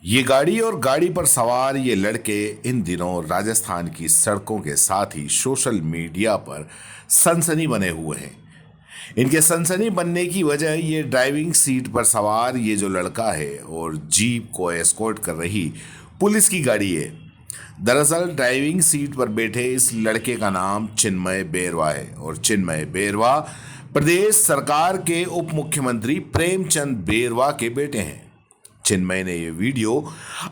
ये गाड़ी और गाड़ी पर सवार ये लड़के इन दिनों राजस्थान की सड़कों के साथ ही सोशल मीडिया पर सनसनी बने हुए हैं। इनके सनसनी बनने की वजह ये ड्राइविंग सीट पर सवार ये जो लड़का है और जीप को एस्कॉर्ट कर रही पुलिस की गाड़ी है। दरअसल ड्राइविंग सीट पर बैठे इस लड़के का नाम चिन्मय बेरवा है और चिन्मय बेरवा प्रदेश सरकार के उप मुख्यमंत्री प्रेमचंद बेरवा के बेटे हैं। चिन्मय ने यह वीडियो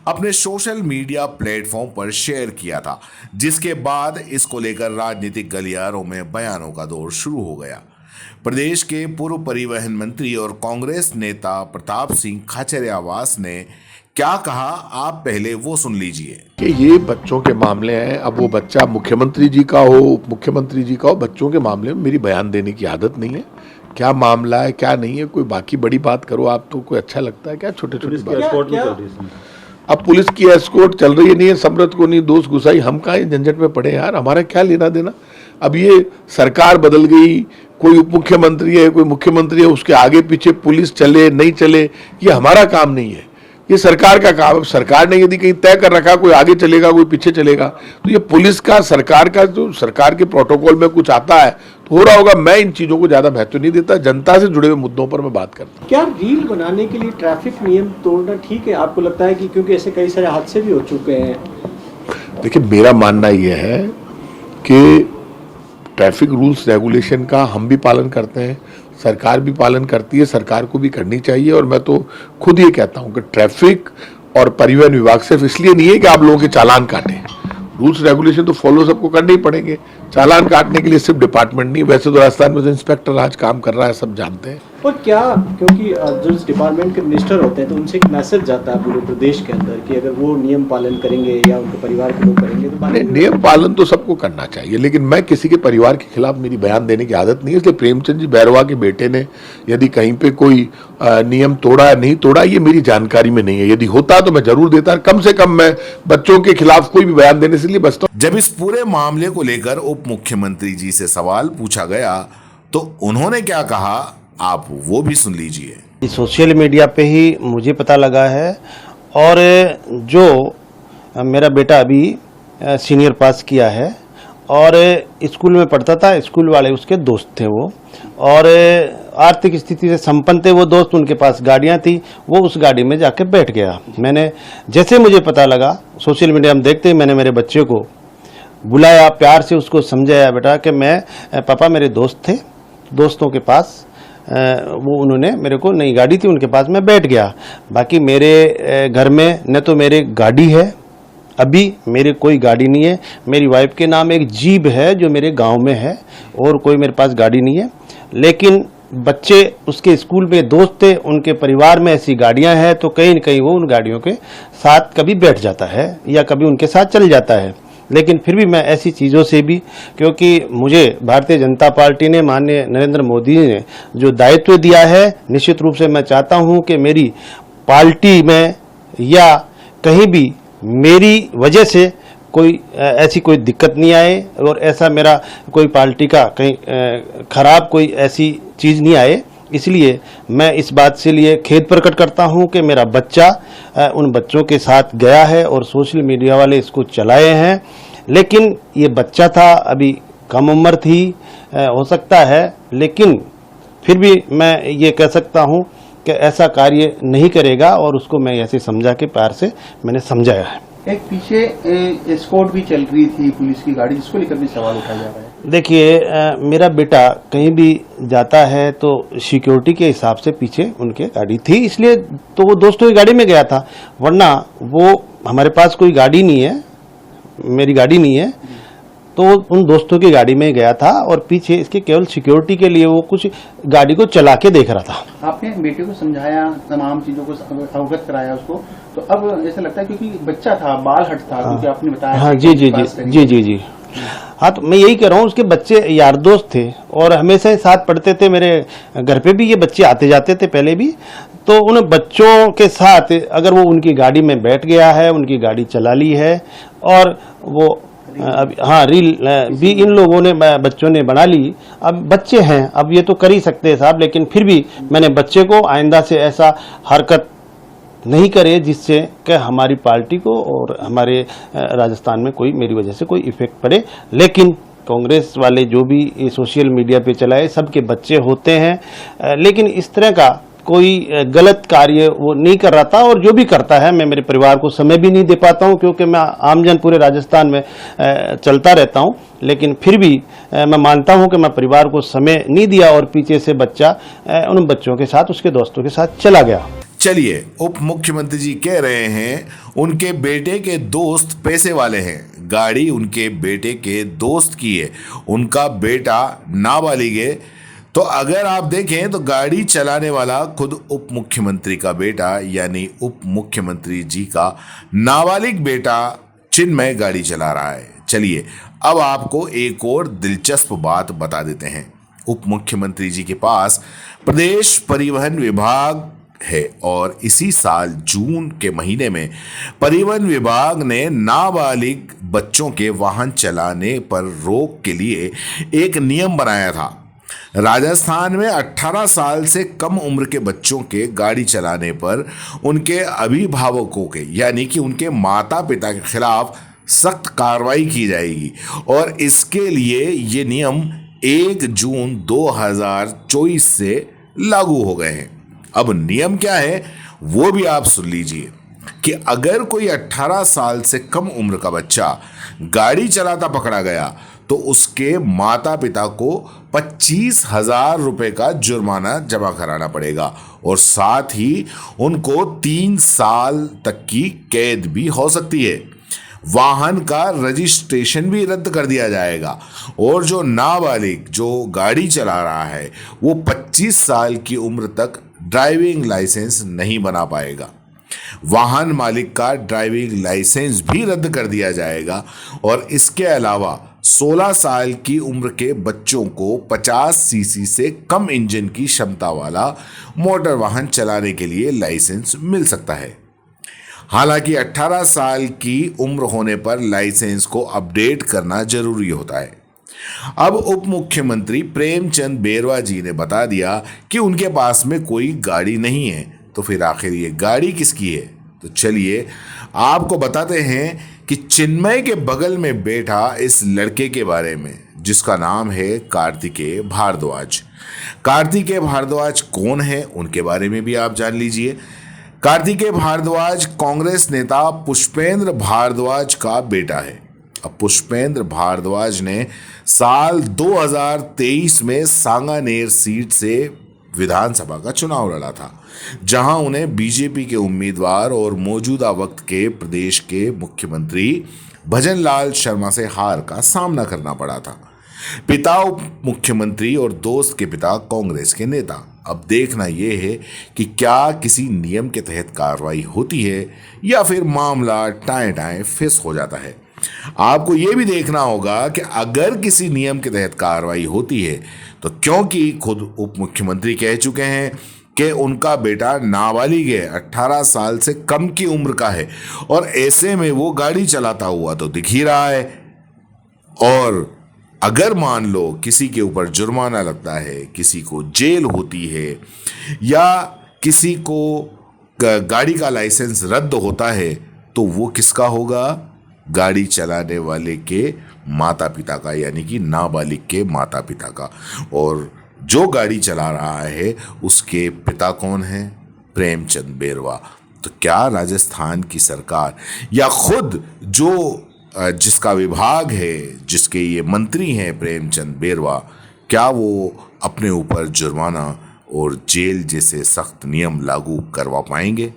अपने सोशल मीडिया प्लेटफॉर्म पर शेयर किया था, जिसके बाद इसको लेकर राजनीतिक गलियारों में बयानों का दौर शुरू हो गया। प्रदेश के पूर्व परिवहन मंत्री और कांग्रेस नेता प्रताप सिंह खाचरियावास ने क्या कहा, आप पहले वो सुन लीजिए। कि ये बच्चों के मामले हैं। अब वो बच्चा मुख्यमंत्री जी का हो, उप मुख्यमंत्री जी का हो, बच्चों के मामले में मेरी बयान देने की आदत नहीं है। क्या मामला है क्या नहीं है, कोई बाकी बड़ी बात करो आप तो कोई अच्छा लगता है क्या? छोटे छोटे अब पुलिस की एस्कॉर्ट चल रही है, नहीं है समरत को नहीं दोष घुसाई, हम कहाँ झंझट में पड़े यार, हमारा क्या लेना देना। अब ये सरकार बदल गई, कोई उप मुख्यमंत्री है कोई मुख्यमंत्री है, उसके आगे पीछे पुलिस चले नहीं चले ये हमारा काम नहीं है, ये सरकार का काम है। सरकार ने यदि कहीं तय कर रखा कोई आगे चलेगा कोई पीछे चलेगा, तो ये पुलिस का सरकार का जो सरकार के प्रोटोकॉल में कुछ आता है तो हो रहा होगा। मैं इन चीजों को ज्यादा महत्व नहीं देता, जनता से जुड़े हुए मुद्दों पर मैं बात करता हूँ। क्या रील बनाने के लिए ट्रैफिक नियम तोड़ना ठीक है? आपको लगता है कि क्योंकि ऐसे कई सारे हादसे भी हो चुके हैं? देखिए मेरा मानना यह है कि ट्रैफिक रूल्स रेगुलेशन का हम भी पालन करते हैं, सरकार भी पालन करती है, सरकार को भी करनी चाहिए। और मैं तो खुद ये कहता हूं कि ट्रैफिक और परिवहन विभाग सिर्फ इसलिए नहीं है कि आप लोगों के चालान काटें, रूल्स रेगुलेशन तो फॉलो सबको करने ही पड़ेंगे। चालान काटने के लिए सिर्फ डिपार्टमेंट नहीं, वैसे तो राजस्थान में तो इंस्पेक्टर आज काम कर रहा है, सब जानते हैं। और क्या क्योंकि जो इस डिपार्टमेंट के मिनिस्टर होते हैं तो उनसे एक मैसेज जाता है पूरे प्रदेश के अंदर कि अगर वो नियम पालन करेंगे या उनके परिवार के लोग करेंगे तो नियम पालन तो सबको करना चाहिए, लेकिन मैं किसी के परिवार के खिलाफ मेरी बयान देने की आदत नहीं है। इसलिए प्रेमचंद जी बैरवा के बेटे ने यदि कहीं पे कोई नियम तोड़ा है नहीं तोड़ा ये मेरी जानकारी में नहीं है, यदि होता तो मैं जरूर देता। कम से कम मैं बच्चों के खिलाफ कोई भी बयान देने से लिए बचता हूं। जब इस पूरे मामले को लेकर उप मुख्यमंत्री जी से सवाल पूछा गया तो उन्होंने क्या कहा, आप वो भी सुन लीजिए। सोशल मीडिया पे ही मुझे पता लगा है और जो मेरा बेटा अभी सीनियर पास किया है और स्कूल में पढ़ता था, स्कूल वाले उसके दोस्त थे वो, और आर्थिक स्थिति से संपन्न थे वो दोस्त, उनके पास गाड़ियां थी, वो उस गाड़ी में जाके बैठ गया। मैंने जैसे मुझे पता लगा सोशल मीडिया में देखते ही मैंने मेरे बच्चे को बुलाया, प्यार से उसको समझाया, बेटा कि मैं पापा मेरे दोस्त थे, दोस्तों के पास वो उन्होंने मेरे को नई गाड़ी थी उनके पास मैं बैठ गया। बाकी मेरे घर में न तो मेरे गाड़ी है, अभी मेरे कोई गाड़ी नहीं है, मेरी वाइफ के नाम एक जीप है जो मेरे गांव में है और कोई मेरे पास गाड़ी नहीं है। लेकिन बच्चे उसके स्कूल में दोस्त थे, उनके परिवार में ऐसी गाड़ियां हैं तो कहीं न कहीं वो उन गाड़ियों के साथ कभी बैठ जाता है या कभी उनके साथ चल जाता है। लेकिन फिर भी मैं ऐसी चीज़ों से भी, क्योंकि मुझे भारतीय जनता पार्टी ने, माननीय नरेंद्र मोदी ने जो दायित्व दिया है, निश्चित रूप से मैं चाहता हूं कि मेरी पार्टी में या कहीं भी मेरी वजह से कोई ऐसी कोई दिक्कत नहीं आए और ऐसा मेरा कोई पार्टी का कहीं खराब कोई ऐसी चीज़ नहीं आए। इसलिए मैं इस बात से लिए खेद प्रकट करता हूं कि मेरा बच्चा उन बच्चों के साथ गया है और सोशल मीडिया वाले इसको चलाए हैं। लेकिन ये बच्चा था, अभी कम उम्र थी, हो सकता है, लेकिन फिर भी मैं ये कह सकता हूं कि ऐसा कार्य नहीं करेगा और उसको मैं ऐसे समझा के प्यार से मैंने समझाया है। एक पीछे एस्कॉर्ट भी चल रही थी पुलिस की गाड़ी, जिसको लेकर भी सवाल उठाया जा रहा है। देखिए मेरा बेटा कहीं भी जाता है तो सिक्योरिटी के हिसाब से पीछे उनके गाड़ी थी, इसलिए तो वो दोस्तों की गाड़ी में गया था, वरना वो हमारे पास कोई गाड़ी नहीं है, मेरी गाड़ी नहीं है, तो उन दोस्तों की गाड़ी में गया था और पीछे इसके केवल सिक्योरिटी के लिए वो कुछ गाड़ी को चला के देख रहा था। आपने बेटे को समझाया, तमाम चीजों को अवगत कराया उसको, तो अब ऐसा लगता है क्योंकि बच्चा था, बाल हट था, क्योंकि आपने बताया। हाँ जी जी जी जी जी जी हाँ, तो मैं यही कह रहा हूँ, उसके बच्चे यार दोस्त थे और हमेशा ही साथ पढ़ते थे, मेरे घर पे भी ये बच्चे आते जाते थे पहले भी, तो उन बच्चों के साथ अगर वो उनकी गाड़ी में बैठ गया है, उनकी गाड़ी चला ली है और वो अब हाँ रील भी इन लोगों ने, बच्चों ने बना ली। अब बच्चे हैं, अब ये तो कर ही सकते हैं साहब, लेकिन फिर भी मैंने बच्चे को आइंदा से ऐसा हरकत नहीं करे, जिससे कि हमारी पार्टी को और हमारे राजस्थान में कोई मेरी वजह से कोई इफेक्ट पड़े। लेकिन कांग्रेस वाले जो भी ये सोशल मीडिया पे चलाए, सबके बच्चे होते हैं, लेकिन इस तरह का कोई गलत कार्य वो नहीं कर रहा था। और जो भी करता है, मैं मेरे परिवार को समय भी नहीं दे पाता हूँ, क्योंकि मैं आमजन पूरे राजस्थान में चलता रहता हूँ, लेकिन फिर भी मैं मानता हूँ कि मैं परिवार को समय नहीं दिया और पीछे से बच्चा उन बच्चों के साथ, उसके दोस्तों के साथ चला गया। चलिए, उप मुख्यमंत्री जी कह रहे हैं उनके बेटे के दोस्त पैसे वाले हैं, गाड़ी उनके बेटे के दोस्त की है, उनका बेटा नाबालिग है। तो अगर आप देखें तो गाड़ी चलाने वाला खुद उप मुख्यमंत्री का बेटा, यानी उप मुख्यमंत्री जी का नाबालिग बेटा चिन्मय गाड़ी चला रहा है। चलिए, अब आपको एक और दिलचस्प बात बता देते हैं। उप मुख्यमंत्री जी के पास प्रदेश परिवहन विभाग है और इसी साल जून के महीने में परिवहन विभाग ने नाबालिग बच्चों के वाहन चलाने पर रोक के लिए एक नियम बनाया था। राजस्थान में 18 साल से कम उम्र के बच्चों के गाड़ी चलाने पर उनके अभिभावकों के, यानी कि उनके माता पिता के खिलाफ सख्त कार्रवाई की जाएगी और इसके लिए ये नियम 1 जून 2024 से लागू हो गए हैं। अब नियम क्या है वो भी आप सुन लीजिए कि अगर कोई 18 साल से कम उम्र का बच्चा गाड़ी चलाता पकड़ा गया तो उसके माता पिता को 25,000 रुपए का जुर्माना जमा कराना पड़ेगा और साथ ही उनको 3 साल तक की कैद भी हो सकती है। वाहन का रजिस्ट्रेशन भी रद्द कर दिया जाएगा और जो नाबालिग जो गाड़ी चला रहा है वो 25 साल की उम्र तक ड्राइविंग लाइसेंस नहीं बना पाएगा। वाहन मालिक का ड्राइविंग लाइसेंस भी रद्द कर दिया जाएगा और इसके अलावा 16 साल की उम्र के बच्चों को 50 सीसी से कम इंजन की क्षमता वाला मोटर वाहन चलाने के लिए लाइसेंस मिल सकता है। हालांकि 18 साल की उम्र होने पर लाइसेंस को अपडेट करना जरूरी होता है। अब उप मुख्यमंत्री प्रेमचंद बेरवा जी ने बता दिया कि उनके पास में कोई गाड़ी नहीं है, तो फिर आखिर ये गाड़ी किसकी है? तो चलिए आपको बताते हैं कि चिन्मय के बगल में बैठा इस लड़के के बारे में, जिसका नाम है कार्तिकेय भारद्वाज। कार्तिकेय भारद्वाज कौन है उनके बारे में भी आप जान लीजिए। कार्तिकेय भारद्वाज कांग्रेस नेता पुष्पेंद्र भारद्वाज का बेटा है। अब पुष्पेंद्र भारद्वाज ने साल 2023 में सांगानेर सीट से विधानसभा का चुनाव लड़ा था, जहां उन्हें बीजेपी के उम्मीदवार और मौजूदा वक्त के प्रदेश के मुख्यमंत्री भजनलाल शर्मा से हार का सामना करना पड़ा था। पिता उप मुख्यमंत्री और दोस्त के पिता कांग्रेस के नेता। अब देखना यह है कि क्या किसी नियम के तहत कार्रवाई होती है या फिर मामला टाएं टाएं फिस हो जाता है। आपको यह भी देखना होगा कि अगर किसी नियम के तहत कार्रवाई होती है तो क्योंकि खुद उप मुख्यमंत्री कह चुके हैं कि उनका बेटा नाबालिग है, 18 साल से कम की उम्र का है और ऐसे में वो गाड़ी चलाता हुआ तो दिख ही रहा है। और अगर मान लो किसी के ऊपर जुर्माना लगता है, किसी को जेल होती है या किसी को गाड़ी का लाइसेंस रद्द होता है तो वो किसका होगा? गाड़ी चलाने वाले के माता पिता का, यानी कि नाबालिग के माता पिता का। और जो गाड़ी चला रहा है उसके पिता कौन है? प्रेमचंद बेरवा। तो क्या राजस्थान की सरकार या खुद जो जिसका विभाग है, जिसके ये मंत्री हैं प्रेमचंद बेरवा, क्या वो अपने ऊपर जुर्माना और जेल जैसे सख्त नियम लागू करवा पाएंगे?